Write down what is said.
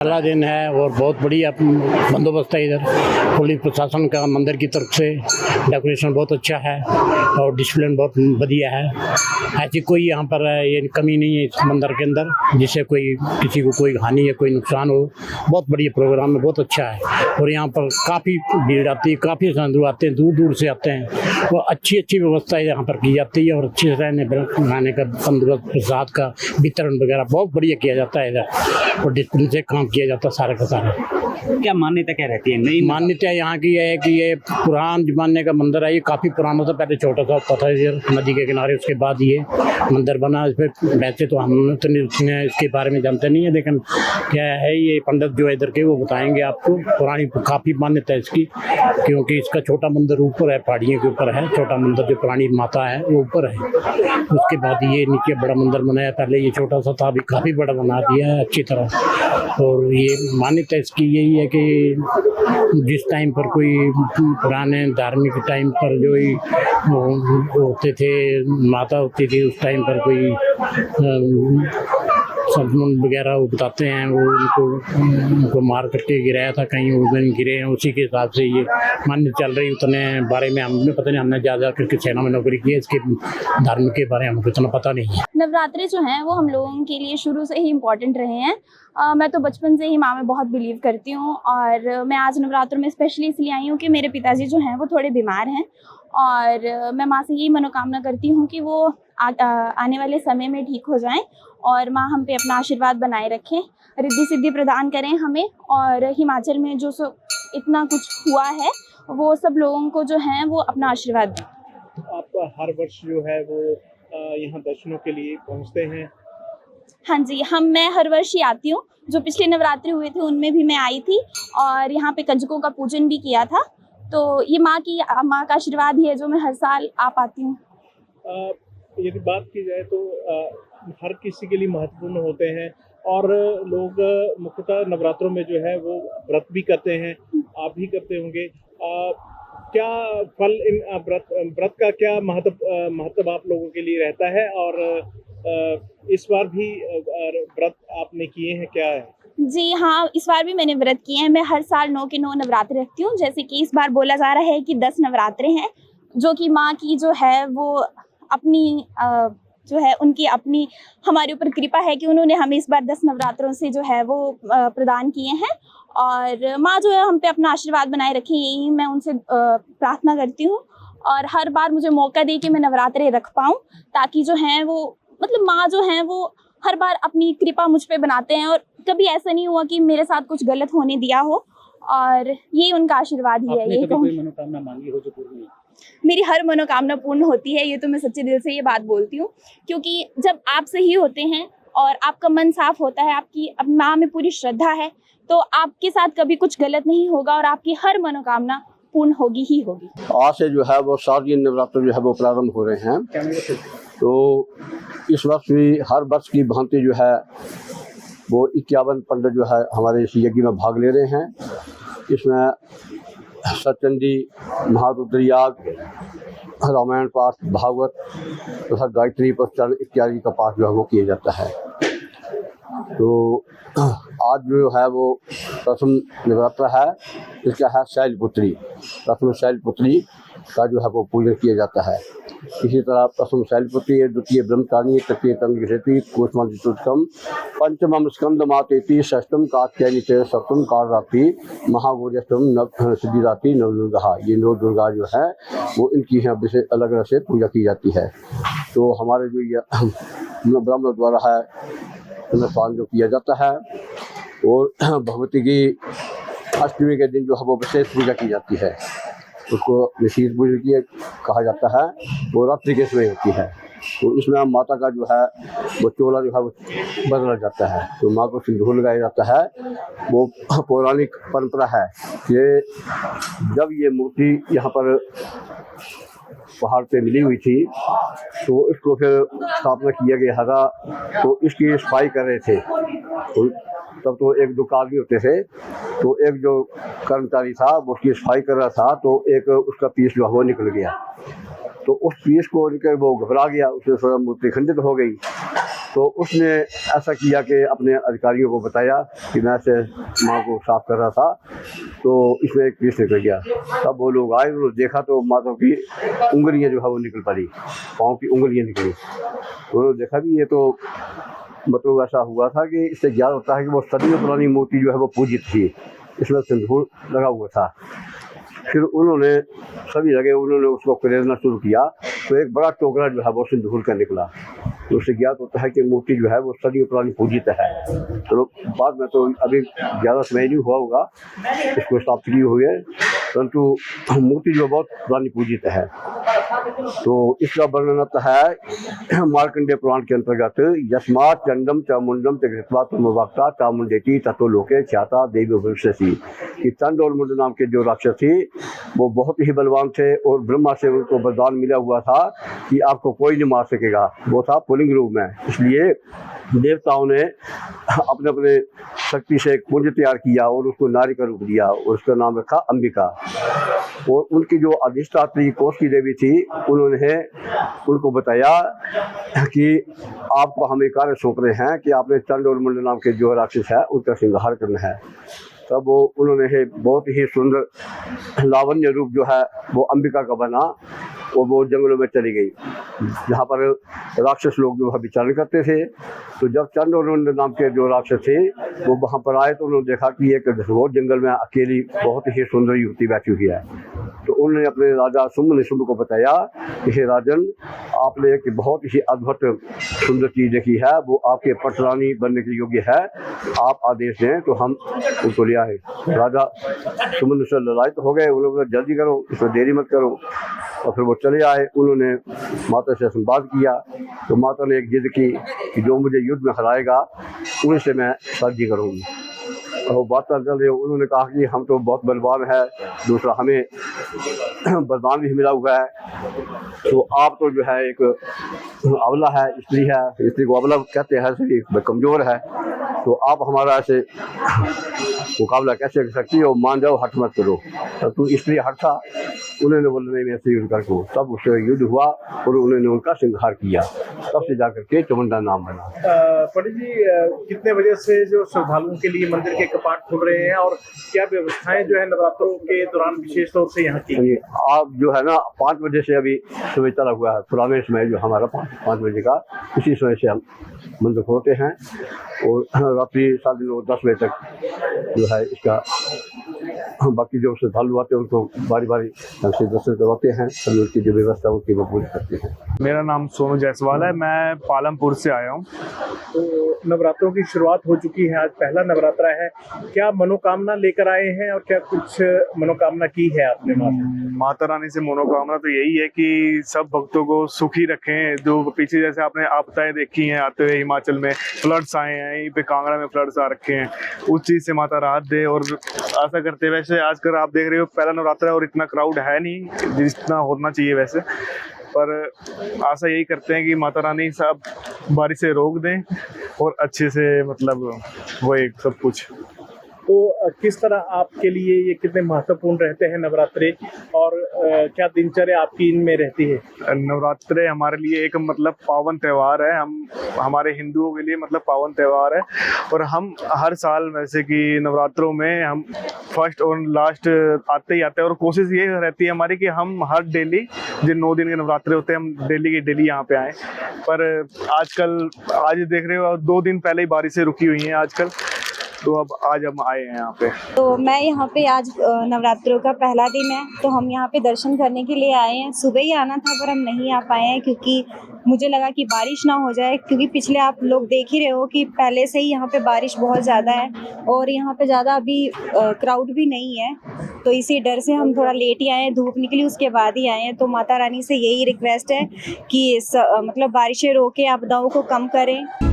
पहला दिन है और बहुत बढ़िया बंदोबस्त है इधर। पुलिस प्रशासन का मंदिर की तरफ से डेकोरेशन बहुत अच्छा है और डिसिप्लिन बहुत बढ़िया है। ऐसी कोई यहाँ पर ये कमी नहीं है इस मंदिर के अंदर जिससे कोई किसी को कोई हानि या कोई नुकसान हो। बहुत बढ़िया प्रोग्राम है, बहुत अच्छा है। और यहाँ पर काफ़ी भीड़ आती है, काफ़ी श्रद्धालु आते हैं, दूर दूर से आते हैं। वो अच्छी व्यवस्था यहाँ पर की जाती है और अच्छे से रहने का बंदोबस्त, प्रसाद का वितरण वगैरह बहुत बढ़िया किया जाता है इधर और डिसिप्लिन से काम किया जाता है सारे का सारा। क्या मान्यता क्या रहती है? नई मान्यता यहाँ की है कि ये पुरान जमाने का मंदिर है। ये काफ़ी पुराना था, पहले छोटा सा होता था इधर नदी के किनारे, उसके बाद ये मंदिर बना। इस पर वैसे तो हम तो इसके बारे में जानते नहीं है, लेकिन क्या है ये पंडित जो है इधर के वो बताएंगे आपको। पुरानी काफ़ी मान्यता है इसकी, क्योंकि इसका छोटा मंदिर ऊपर है, पहाड़ियों के ऊपर है। छोटा मंदिर जो पुरानी माता है वो ऊपर है, उसके बाद ये नीचे बड़ा मंदिर बनाया। पहले ये छोटा सा था, अभी काफ़ी बड़ा बना दिया है अच्छी तरह। और ये मान्यता इसकी यही है कि जिस टाइम पर कोई पुराने धार्मिक टाइम पर जो ही होते थे, माता होती थी, उस टाइम पर कोई संतमन वगैरह वो बताते हैं, वो उनको मार करके गिराया था, कहीं वो दिन गिरे हैं। उसी के हिसाब से ये मान्य चल रही। उतने बारे में हमें पता नहीं, हमने ज़्यादा करके सेना में नौकरी की है, इसके धर्म के बारे में हमको इतना पता नहीं है। नवरात्रे जो हैं वो हम लोगों के लिए शुरू से ही इम्पोर्टेंट रहे हैं। मैं तो बचपन से ही माँ में बहुत बिलीव करती हूँ और मैं आज नवरात्रों में स्पेशली इसलिए आई हूँ कि मेरे पिताजी जो हैं वो थोड़े बीमार हैं और मैं माँ से यही मनोकामना करती हूँ कि वो आने वाले समय में ठीक हो जाएं और माँ हम पे अपना आशीर्वाद बनाए रखें, रिद्धि सिद्धि प्रदान करें हमें। और हिमाचल में जो इतना कुछ हुआ है वो सब लोगों को जो है वो अपना आशीर्वाद दें। आप हर वर्ष जो है वो यहाँ दर्शनों के लिए पहुँचते हैं? हाँ जी, मैं हर वर्ष ही आती हूँ। जो पिछले नवरात्रि हुए थे उनमें भी मैं आई थी और यहाँ पे कंजकों का पूजन भी किया था। तो ये माँ का आशीर्वाद ही है जो मैं हर साल आ पाती हूँ। यदि बात की जाए तो हर किसी के लिए महत्वपूर्ण होते हैं और लोग मुख्यतः नवरात्रों में जो है वो व्रत भी करते हैं, आप भी करते होंगे। क्या फल इन व्रत का क्या महत्व आप लोगों के लिए रहता है और इस बार भी व्रत आपने किए हैं क्या है? जी हाँ, इस बार भी मैंने व्रत किए हैं। मैं हर साल 9 के 9 नवरात्रे रखती हूँ। जैसे कि इस बार बोला जा रहा है कि 10 नवरात्रे हैं, जो कि माँ की जो है वो अपनी जो है उनकी अपनी हमारे ऊपर कृपा है कि उन्होंने हमें इस बार 10 नवरात्रों से जो है वो प्रदान किए हैं और माँ जो है हम पे अपना आशीर्वाद बनाए रखें, यही मैं उनसे प्रार्थना करती हूँ। और हर बार मुझे मौका दे कि मैं नवरात्रे रख पाऊँ, ताकि जो है वो मतलब माँ जो है वो हर बार अपनी कृपा मुझ पे बनाते हैं और कभी ऐसा नहीं हुआ कि मेरे साथ कुछ गलत होने दिया हो। और यही उनका आशीर्वाद ही है। यही कोई मनोकामना मांगी हो जो पूर्ण हुई? मेरी हर मनोकामना पूर्ण होती है, ये तो मैं सच्चे दिल से ये बात बोलती हूँ, क्योंकि जब आप सही होते हैं और आपका मन साफ होता है, आपकी माँ में पूरी श्रद्धा है, तो आपके साथ कभी कुछ गलत नहीं होगा और आपकी हर मनोकामना पूर्ण होगी ही होगी। आज से जो है वो शारदीय नवरात्र जो है वो प्रारंभ हो रहे हैं। तो इस वर्ष भी हर वर्ष की भांति जो है वो 51 पंडित जो है हमारे इस यज्ञ में भाग ले रहे हैं। इसमें सचंडी, महारुद्र याग, रामायण पाठ, भागवत तथा गायत्री प्रवचन इत्यादि का पाठ जो है वो किया जाता है। तो आज जो है वो प्रथम नवरात्र है, इसका है शैलपुत्री। प्रथम शैलपुत्री का जो है वो पूजन किया जाता है। इसी तरह प्रथम शैलपुत्री, द्वितीय ब्रह्मचारिणी, तृतीय तंत्रशेती, कोशमल चतुर्थम, पंचमम स्कंद मातेति, षष्ठम कात्यायनी, सप्तम कालरात्रि, महागौर्यष्टम नव सिद्धिदात्री नवदुर्गा। ये नौ दुर्गा जो है वो इनकी यहाँ विशेष अलग अलग से पूजा की जाती है। तो हमारे जो ये ब्राह्मण द्वारा है अनुष्ठान जो किया जाता है और भगवती की अष्टमी के दिन जो है वो विशेष पूजा की जाती है, उसको विशेष पूजा की कहा जाता है। वो रात्रि के समय होती है। तो इसमें माता का जो है वो चोला जो है वो बदला जाता है, तो माँ को सिंदूर लगाया जाता है। वो पौराणिक परंपरा है कि जब ये मूर्ति यहाँ पर पहाड़ पे मिली हुई थी तो इसको फिर स्थापना किया गया था, तो इसकी सफाई कर रहे थे। तो तब तो एक दो आदमी होते थे, तो एक जो कर्मचारी था वो उसकी सफाई कर रहा था, तो एक उसका पीस जो है वो निकल गया। तो उस पीस को लेकर वो घबरा गया, उससे मूर्ति खंडित हो गई। तो उसने ऐसा किया कि अपने अधिकारियों को बताया कि मैं ऐसे माँ को साफ कर रहा था, तो इसमें एक केस निकल गया। तब वो लोग आए, उन्होंने देखा तो माता की उंगलियाँ जो है वो निकल पड़ी, पाँव की उंगलियाँ निकली। उन्होंने देखा कि ये तो मतलब ऐसा हुआ था कि इससे ज्ञात होता है कि वो सदियों पुरानी मूर्ति जो है वो पूजित थी, इसमें सिंदूर लगा हुआ था। फिर उन्होंने सभी जगह उन्होंने उसको प्रेरना शुरू किया, तो एक बड़ा टोकरा जो है वो सिंदूर का निकला। तो उससे ज्ञात होता है कि मूर्ति जो है वो सदियों पुरानी पूजित है। चलो बाद में तो अभी ज़्यादा समय नहीं हुआ होगा इसको स्थापित की हुई है, परंतु मूर्ति जो बहुत पुरानी पूजित है। तो इसका वर्णन आता है मार्कंडेय पुराण के अंतर्गत, यस्मात् चंडम चामुंडम तृत्वा तमवाक्ता चामुंडेति ततो लोके ख्याता देवी भविष्यसि, कि चंड और मुंड नाम के जो राक्षस थे वो बहुत ही बलवान थे और ब्रह्मा से उनको वरदान मिला हुआ था कि आपको कोई नहीं मार सकेगा। वो था पुल्लिंग रूप में, इसलिए देवताओं ने अपने अपने शक्ति से एक पुंज तैयार किया और उसको नारी का रूप दिया और उसका नाम रखा अंबिका। और उनकी जो अधिष्ठात्री कौशिकी देवी थी, उन्होंने उनको बताया कि आपको हम एक कार्य सौंप रहे हैं कि आपने चंड और मुंड नाम के जो राक्षस है उनका संहार करना है। तब वो उन्होंने बहुत ही सुंदर लावण्य रूप जो है वो अंबिका का बना और वो जंगलों में चली गई, जहाँ पर राक्षस लोग जो है विचरण करते थे। तो जब चंड और मुंड नाम के जो राक्षस थे वो वहाँ पर आए तो उन्होंने देखा कि एक घोर जंगल में अकेली बहुत ही सुंदर युवती बैठी हुई है। तो उन्होंने अपने राजा शुंभ निशुंभ को बताया कि हे राजन, आपने एक बहुत ही अद्भुत सुंदर चीज़ देखी है, वो आपके पटरानी बनने के योग्य है, आप आदेश दें तो हम उनको ले आए। राजा शुंभ निशुंभ लड़ाई तो हो गए, उन्होंने जल्दी करो, इसमें देरी मत करो। और फिर वो चले आए, उन्होंने माता से संवाद किया। तो माता ने एक जिद की कि जो मुझे युद्ध में हराएगा उनसे मैं शादी करूँगी। और वो बात चल रही, उन्होंने कहा कि हम तो बहुत बलवान है, दूसरा हमें वरदान भी मिला हुआ है, तो आप तो जो है एक अबला है, स्त्री है, स्त्री को अबला कहते हैं, स्त्री कमज़ोर है, तो आप हमारा ऐसे मुकाबला कैसे कर सकती हो, मान जाओ, हट मत करो। तब तू स्त्री हट था, उन्होंने बोला नहीं मैं ऐसे युद्ध कर को। तब उससे युद्ध हुआ और उन्होंने उनका संहार किया, तब से जाकर के चामुंडा नाम बना। पंडित जी, कितने बजे से जो श्रद्धालुओं के लिए मंदिर के कपाट खुल रहे हैं और क्या व्यवस्थाएं जो है नवरात्रों के दौरान विशेष तौर से यहाँ की? आप जो है ना 5 बजे से अभी सुबह चला हुआ है, पुराने समय जो हमारा 5 बजे का, उसी समय से हम मंदिर खोलते हैं और रात्रि 9:30-10 बजे तक जो है इसका बाकी जो श्रद्धालु आते हैं उनको बारी बारी ढंग से दर्शन करवाते हैं, सभी उनकी जो व्यवस्था उनकी वो पूरी करते हैं। मेरा नाम सोनू जायसवाल है, मैं पालमपुर से आया हूँ। तो नवरात्रों की शुरुआत हो चुकी है, आज पहला नवरात्रा है, क्या मनोकामना लेकर आए हैं और क्या कुछ मनोकामना की है आपने? माता रानी से मनोकामना तो यही है कि सब भक्तों को सुखी रखें। जो पीछे जैसे आपने आपदाएं देखी हैं आते हुए, हिमाचल में फ्लड्स आए हैं, यहीं पे कांगड़ा में फ्लड्स आ रखे हैं, उस चीज़ से माता राहत दे। और आशा करते हैं, वैसे आजकल आप देख रहे हो पहला नवरात्रा है और इतना क्राउड है नहीं जितना होना चाहिए वैसे, पर आशा यही करते हैं कि माता रानी सब बारिश से रोक दें और अच्छे से मतलब वो एक सब कुछ। तो किस तरह आपके लिए ये कितने महत्वपूर्ण रहते हैं नवरात्रे, और क्या दिनचर्या आपकी इनमें रहती है? नवरात्रे हमारे लिए एक मतलब पावन त्यौहार है, हम हमारे हिंदुओं के लिए मतलब पावन त्यौहार है। और हम हर साल वैसे कि नवरात्रों में हम फर्स्ट और लास्ट आते ही आते हैं, और कोशिश ये रहती है हमारी कि हम हर डेली जो 9 दिन के नवरात्रे होते हैं हम डेली के डेली यहाँ पे आएँ। पर आजकल आज देख रहे हो 2 दिन पहले ही बारिशें रुकी हुई हैं आजकल, तो अब आज हम आए हैं यहाँ पे। तो मैं यहाँ पे आज नवरात्रों का पहला दिन है, तो हम यहाँ पे दर्शन करने के लिए आए हैं। सुबह ही आना था पर हम नहीं आ पाए हैं क्योंकि मुझे लगा कि बारिश ना हो जाए, क्योंकि पिछले आप लोग देख ही रहे हो कि पहले से ही यहाँ पे बारिश बहुत ज़्यादा है और यहाँ पे ज़्यादा अभी क्राउड भी नहीं है, तो इसी डर से हम थोड़ा लेट ही आए हैं, धूप निकली उसके बाद ही आए हैं। तो माता रानी से यही रिक्वेस्ट है कि मतलब बारिशें रोके, आपदाओं को कम करें।